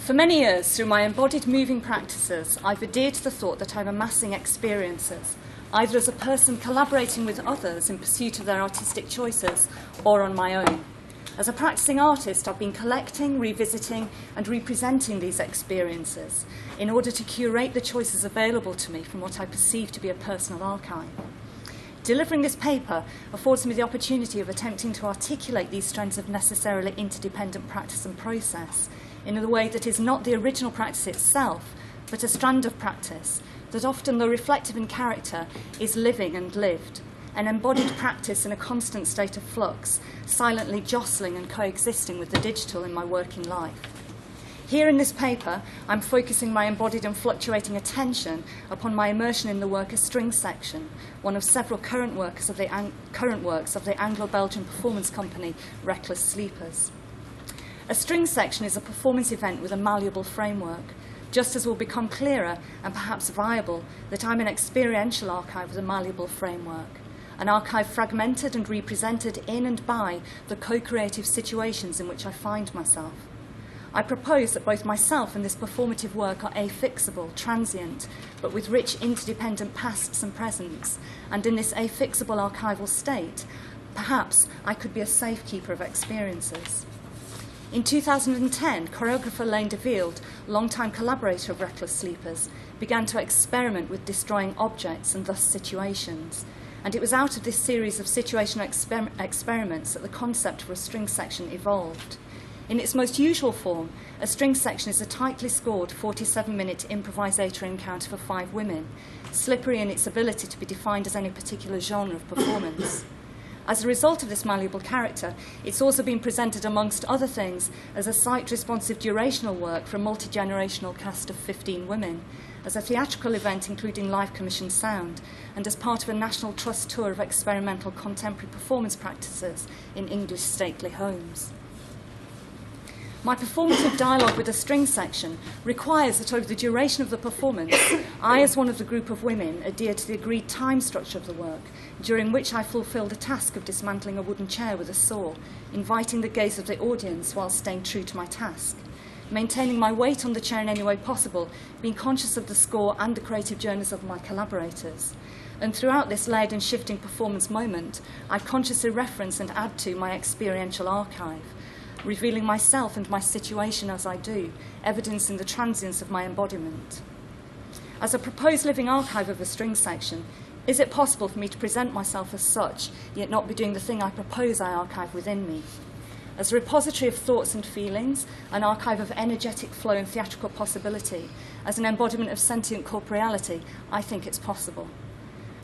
For many years, through my embodied moving practices, I've adhered to the thought that I'm amassing experiences, either as a person collaborating with others in pursuit of their artistic choices or on my own. As a practicing artist, I've been collecting, revisiting and representing these experiences in order to curate the choices available to me from what I perceive to be a personal archive. Delivering this paper affords me the opportunity of attempting to articulate these strands of necessarily interdependent practice and process in a way that is not the original practice itself, but a strand of practice that often, though reflective in character, is living and lived, an embodied practice in a constant state of flux, silently jostling and coexisting with the digital in my working life. Here in this paper, I'm focusing my embodied and fluctuating attention upon my immersion in the work A String Section, one of several current works of the Anglo-Belgian performance company Reckless Sleepers. A string section is a performance event with a malleable framework, just as will become clearer and perhaps viable that I'm an experiential archive with a malleable framework, an archive fragmented and represented in and by the co-creative situations in which I find myself. I propose that both myself and this performative work are affixable, transient, but with rich interdependent pasts and presents, and in this affixable archival state, perhaps I could be a safekeeper of experiences. In 2010, choreographer Leen Dewilde, longtime collaborator of Reckless Sleepers, began to experiment with destroying objects and thus situations. And it was out of this series of situational experiments that the concept for a string section evolved. In its most usual form, a string section is a tightly scored 47-minute improvisatory encounter for 5 women, slippery in its ability to be defined as any particular genre of performance. As a result of this malleable character, it's also been presented, amongst other things, as a site-responsive durational work for a multi-generational cast of 15 women, as a theatrical event including live commissioned sound, and as part of a National Trust tour of experimental contemporary performance practices in English stately homes. My performative dialogue with a string section requires that over the duration of the performance, I, as one of the group of women, adhere to the agreed time structure of the work, during which I fulfil the task of dismantling a wooden chair with a saw, inviting the gaze of the audience while staying true to my task, maintaining my weight on the chair in any way possible, being conscious of the score and the creative journeys of my collaborators. And throughout this layered and shifting performance moment, I consciously reference and add to my experiential archive, revealing myself and my situation as I do, evidencing the transience of my embodiment. As a proposed living archive of a string section, is it possible for me to present myself as such, yet not be doing the thing I propose I archive within me? As a repository of thoughts and feelings, an archive of energetic flow and theatrical possibility, as an embodiment of sentient corporeality, I think it's possible.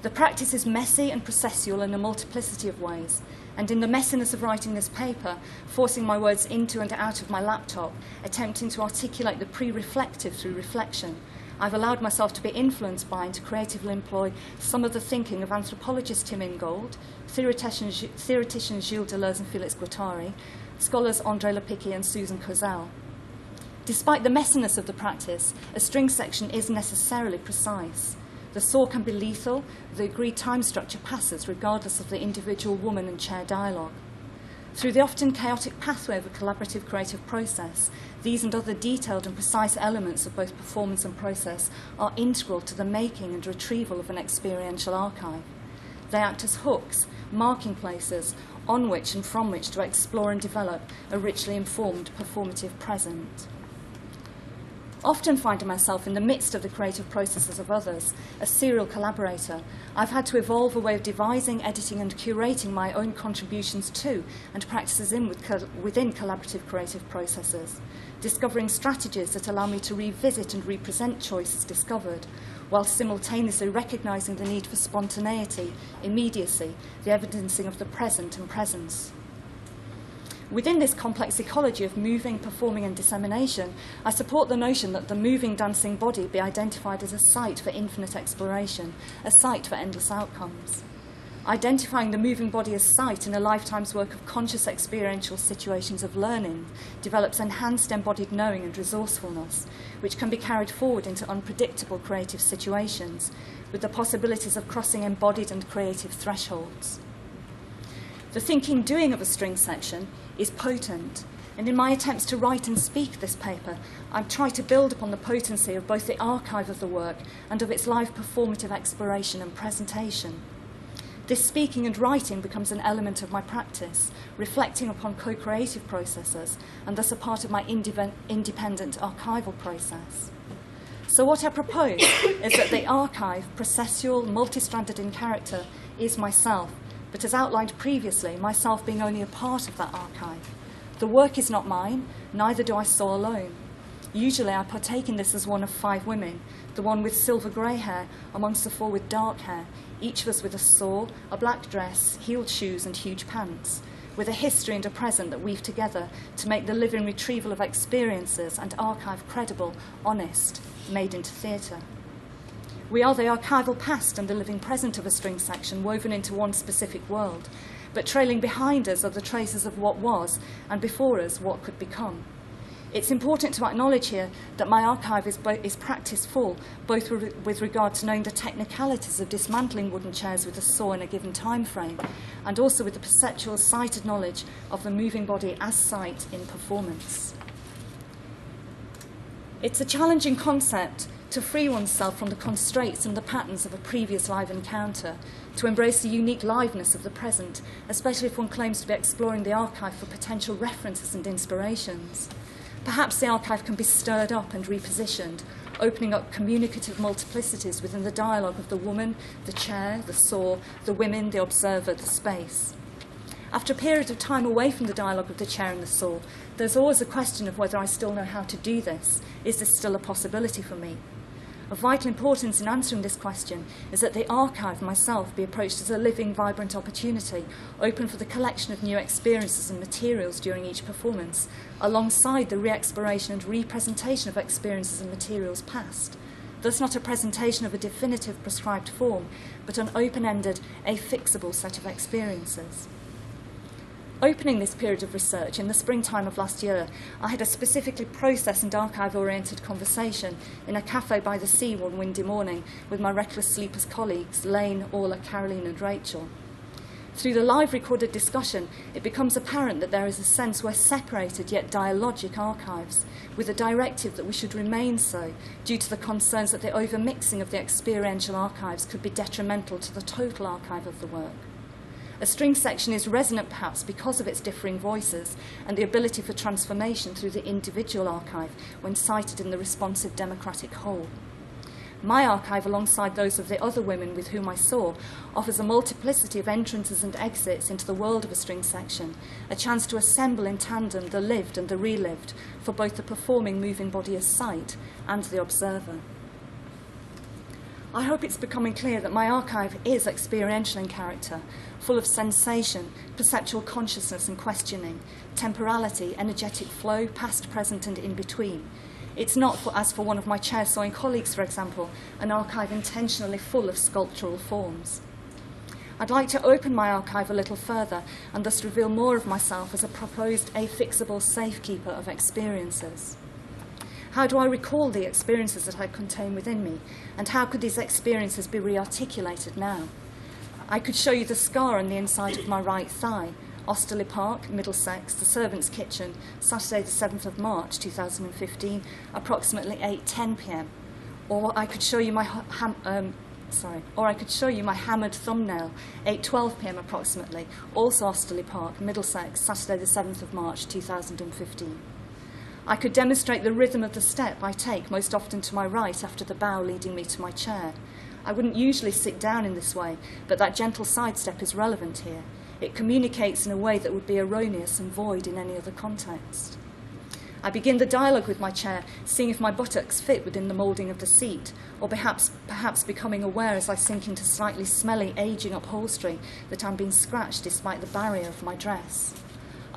The practice is messy and processual in a multiplicity of ways, and in the messiness of writing this paper, forcing my words into and out of my laptop, attempting to articulate the pre-reflective through reflection, I've allowed myself to be influenced by and to creatively employ some of the thinking of anthropologist Tim Ingold, theoreticians Gilles Deleuze and Felix Guattari, scholars André Lepicki and Susan Cozell. Despite the messiness of the practice, a string section is necessarily precise. The saw can be lethal, the agreed time structure passes regardless of the individual woman and chair dialogue. Through the often chaotic pathway of a collaborative creative process, these and other detailed and precise elements of both performance and process are integral to the making and retrieval of an experiential archive. They act as hooks, marking places, on which and from which to explore and develop a richly informed performative present. Often finding myself in the midst of the creative processes of others, a serial collaborator, I've had to evolve a way of devising, editing and curating my own contributions to and practices within collaborative creative processes, discovering strategies that allow me to revisit and represent choices discovered, while simultaneously recognising the need for spontaneity, immediacy, the evidencing of the present and presence. Within this complex ecology of moving, performing and dissemination, I support the notion that the moving, dancing body be identified as a site for infinite exploration, a site for endless outcomes. Identifying the moving body as site in a lifetime's work of conscious experiential situations of learning develops enhanced embodied knowing and resourcefulness, which can be carried forward into unpredictable creative situations, with the possibilities of crossing embodied and creative thresholds. The thinking-doing of a string section is potent, And in my attempts to write and speak this paper, I've tried to build upon the potency of both the archive of the work and of its live performative exploration and presentation. This speaking and writing becomes an element of my practice, reflecting upon co-creative processes and thus a part of my independent archival process. So what I propose is that the archive, processual, multi-stranded in character, is myself, but as outlined previously, myself being only a part of that archive. The work is not mine, neither do I saw alone. Usually I partake in this as one of 5 women, the one with silver grey hair amongst the 4 with dark hair, each of us with a saw, a black dress, heeled shoes and huge pants, with a history and a present that weave together to make the living retrieval of experiences and archive credible, honest, made into theatre. We are the archival past and the living present of a string section woven into one specific world, but trailing behind us are the traces of what was, and before us what could become. It's important to acknowledge here that my archive is practice-full, both with regard to knowing the technicalities of dismantling wooden chairs with a saw in a given time frame, and also with the perceptual sighted knowledge of the moving body as sight in performance. It's a challenging concept to free oneself from the constraints and the patterns of a previous live encounter, to embrace the unique liveness of the present, especially if one claims to be exploring the archive for potential references and inspirations. Perhaps the archive can be stirred up and repositioned, opening up communicative multiplicities within the dialogue of the woman, the chair, the saw, the women, the observer, the space. After a period of time away from the dialogue of the chair and the saw, there's always a question of whether I still know how to do this. Is this still a possibility for me? Of vital importance in answering this question is that the archive myself be approached as a living, vibrant opportunity, open for the collection of new experiences and materials during each performance, alongside the re-exploration and representation of experiences and materials past. Thus not a presentation of a definitive prescribed form, but an open-ended, affixable set of experiences. Opening this period of research in the springtime of last year, I had a specifically process and archive-oriented conversation in a cafe by the sea one windy morning with my reckless sleepers colleagues, Leen, Orla, Caroline and Rachel. Through the live recorded discussion, it becomes apparent that there is a sense we're separated yet dialogic archives, with a directive that we should remain so, due to the concerns that the overmixing of the experiential archives could be detrimental to the total archive of the work. A string section is resonant perhaps because of its differing voices and the ability for transformation through the individual archive when cited in the responsive democratic whole. My archive, alongside those of the other women with whom I saw, offers a multiplicity of entrances and exits into the world of a string section, a chance to assemble in tandem the lived and the relived for both the performing moving body as sight and the observer. I hope it's becoming clear that my archive is experiential in character, full of sensation, perceptual consciousness and questioning, temporality, energetic flow, past, present and in between. It's not, as for one of my chair sawing colleagues, for example, an archive intentionally full of sculptural forms. I'd like to open my archive a little further and thus reveal more of myself as a proposed affixable safekeeper of experiences. How do I recall the experiences that I contain within me, and how could these experiences be re-articulated now? I could show you the scar on the inside of my right thigh, Osterley Park, Middlesex, the servants' kitchen, Saturday the 7th of March 2015, approximately 8:10 p.m. Or I could show you my hammered thumbnail, 8:12 p.m. approximately, also Osterley Park, Middlesex, Saturday the 7th of March 2015. I could demonstrate the rhythm of the step I take most often to my right after the bow leading me to my chair. I wouldn't usually sit down in this way, but that gentle sidestep is relevant here. It communicates in a way that would be erroneous and void in any other context. I begin the dialogue with my chair, seeing if my buttocks fit within the moulding of the seat, or perhaps becoming aware as I sink into slightly smelly, ageing upholstery that I'm being scratched despite the barrier of my dress.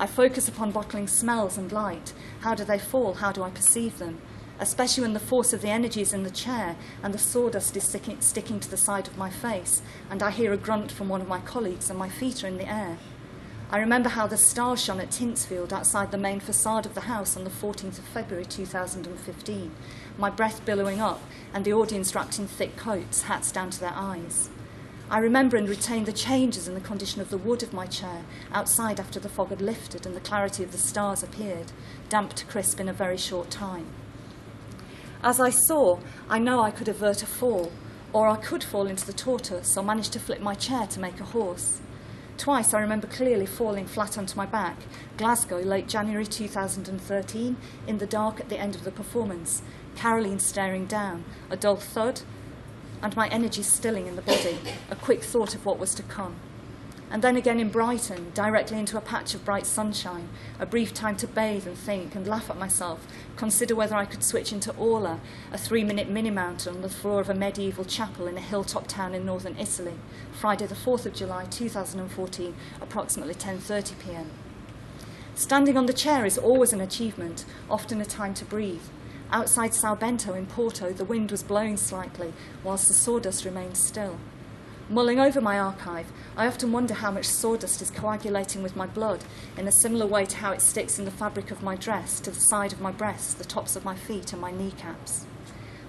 I focus upon bottling smells and light. How do they fall? How do I perceive them? Especially when the force of the energy is in the chair and the sawdust is sticking to the side of my face, and I hear a grunt from one of my colleagues and my feet are in the air. I remember how the stars shone at Tinsfield outside the main facade of the house on the 14th of February 2015, my breath billowing up and the audience wrapped in thick coats, hats down to their eyes. I remember and retain the changes in the condition of the wood of my chair outside after the fog had lifted and the clarity of the stars appeared, damp to crisp in a very short time. As I saw, I know I could avert a fall, or I could fall into the tortoise or manage to flip my chair to make a horse. Twice I remember clearly falling flat onto my back, Glasgow, late January 2013, in the dark at the end of the performance, Caroline staring down, a dull thud, and my energy stilling in the body, a quick thought of what was to come. And then again in Brighton, directly into a patch of bright sunshine, a brief time to bathe and think and laugh at myself, consider whether I could switch into Orla, a 3-minute mini-mountain on the floor of a medieval chapel in a hilltop town in northern Italy, Friday the 4th of July 2014, approximately 10:30 p.m. Standing on the chair is always an achievement, often a time to breathe. Outside São Bento in Porto, the wind was blowing slightly, whilst the sawdust remained still. Mulling over my archive, I often wonder how much sawdust is coagulating with my blood in a similar way to how it sticks in the fabric of my dress, to the side of my breasts, the tops of my feet and my kneecaps.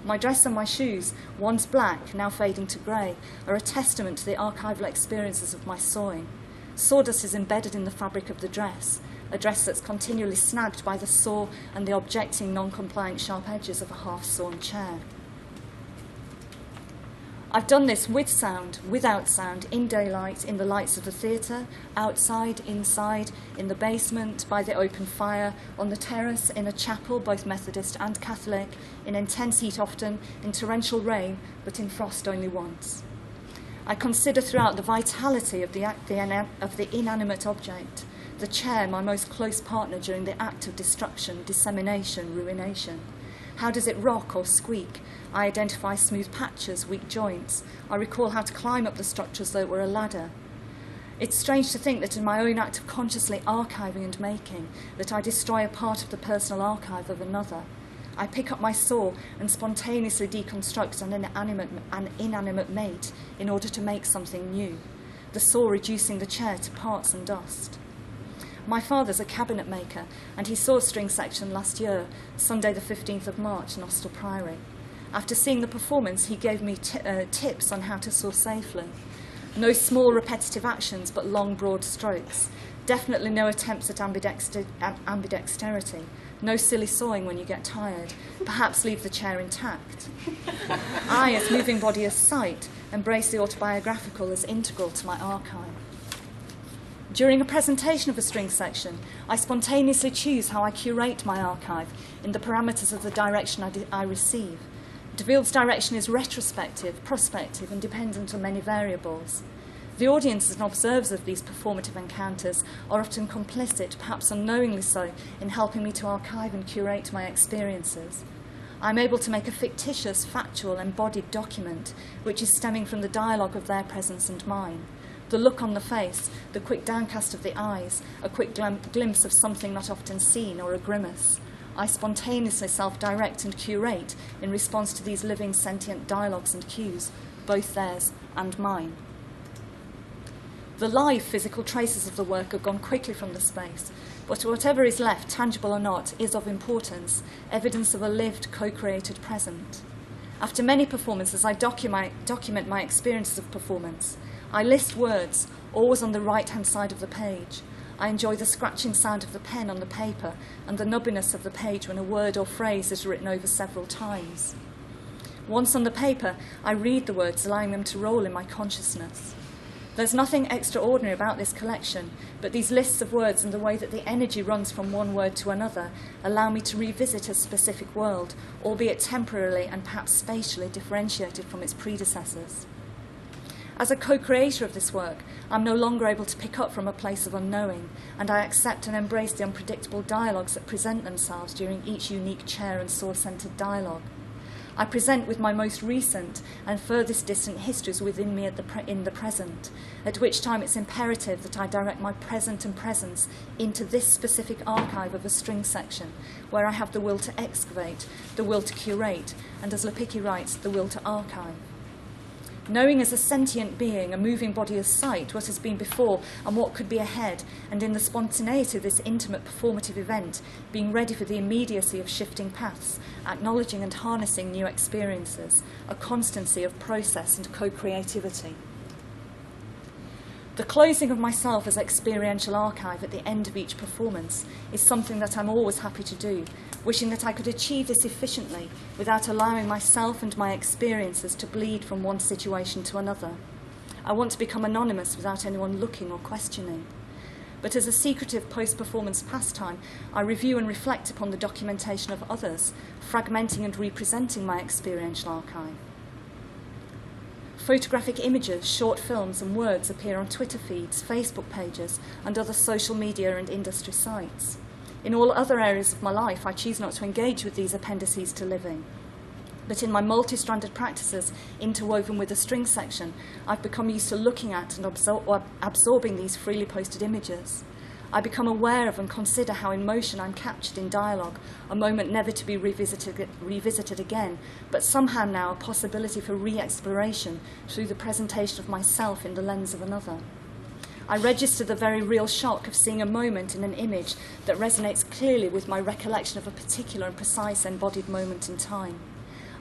My dress and my shoes, once black, now fading to grey, are a testament to the archival experiences of my sawing. Sawdust is embedded in the fabric of the dress, a dress that's continually snagged by the saw and the objecting non-compliant sharp edges of a half-sawn chair. I've done this with sound, without sound, in daylight, in the lights of the theatre, outside, inside, in the basement, by the open fire, on the terrace, in a chapel, both Methodist and Catholic, in intense heat often, in torrential rain, but in frost only once. I consider throughout the vitality of the inanimate object, the chair my most close partner during the act of destruction, dissemination, ruination. How does it rock or squeak? I identify smooth patches, weak joints. I recall how to climb up the structure as though it were a ladder. It's strange to think that in my own act of consciously archiving and making, that I destroy a part of the personal archive of another. I pick up my saw and spontaneously deconstruct an inanimate mate in order to make something new, the saw reducing the chair to parts and dust. My father's a cabinet maker, and he saw a string section last year, Sunday the 15th of March, in Austell Priory. After seeing the performance, he gave me tips on how to saw safely. No small repetitive actions, but long, broad strokes. Definitely no attempts at ambidexterity. No silly sawing when you get tired. Perhaps leave the chair intact. I, as moving body as sight, embrace the autobiographical as integral to my archive. During a presentation of a string section, I spontaneously choose how I curate my archive in the parameters of the direction I receive. Dewilde's direction is retrospective, prospective, and dependent on many variables. The audiences and observers of these performative encounters are often complicit, perhaps unknowingly so, in helping me to archive and curate my experiences. I'm able to make a fictitious, factual, embodied document, which is stemming from the dialogue of their presence and mine. The look on the face, the quick downcast of the eyes, a quick glimpse of something not often seen, or a grimace. I spontaneously self-direct and curate in response to these living sentient dialogues and cues, both theirs and mine. The live physical traces of the work are gone quickly from the space, but whatever is left, tangible or not, is of importance, evidence of a lived, co-created present. After many performances, I document my experiences of performance. I list words, always on the right-hand side of the page. I enjoy the scratching sound of the pen on the paper and the nubbiness of the page when a word or phrase is written over several times. Once on the paper, I read the words, allowing them to roll in my consciousness. There's nothing extraordinary about this collection, but these lists of words and the way that the energy runs from one word to another allow me to revisit a specific world, albeit temporarily and perhaps spatially differentiated from its predecessors. As a co-creator of this work, I'm no longer able to pick up from a place of unknowing, and I accept and embrace the unpredictable dialogues that present themselves during each unique chair and saw-centred dialogue. I present with my most recent and furthest distant histories within me in the present, at which time it's imperative that I direct my present and presence into this specific archive of a string section, where I have the will to excavate, the will to curate, and as Lepicki writes, the will to archive. Knowing as a sentient being, a moving body as sight, what has been before and what could be ahead, and in the spontaneity of this intimate performative event, being ready for the immediacy of shifting paths, acknowledging and harnessing new experiences, a constancy of process and co-creativity. The closing of myself as experiential archive at the end of each performance is something that I'm always happy to do, wishing that I could achieve this efficiently without allowing myself and my experiences to bleed from one situation to another. I want to become anonymous without anyone looking or questioning. But as a secretive post-performance pastime, I review and reflect upon the documentation of others, fragmenting and representing my experiential archive. Photographic images, short films and words appear on Twitter feeds, Facebook pages and other social media and industry sites. In all other areas of my life, I choose not to engage with these appendices to living. But in my multi-stranded practices, interwoven with a string section, I've become used to looking at and absorbing these freely posted images. I become aware of and consider how in motion I'm captured in dialogue, a moment never to be revisited again, but somehow now a possibility for re-exploration through the presentation of myself in the lens of another. I register the very real shock of seeing a moment in an image that resonates clearly with my recollection of a particular and precise embodied moment in time.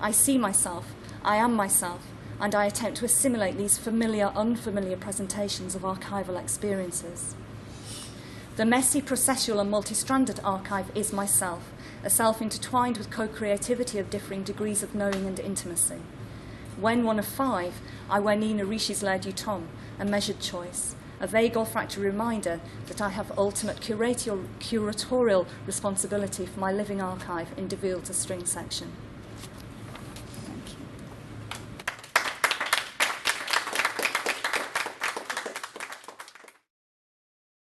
I see myself, I am myself, and I attempt to assimilate these familiar, unfamiliar presentations of archival experiences. The messy, processual and multi-stranded archive is myself, a self intertwined with co-creativity of differing degrees of knowing and intimacy. When one of 5, I wear Nina Rishi's L'air du Temps, a measured choice, a vague olfactory reminder that I have ultimate curatorial responsibility for my living archive in Dewilde's string section.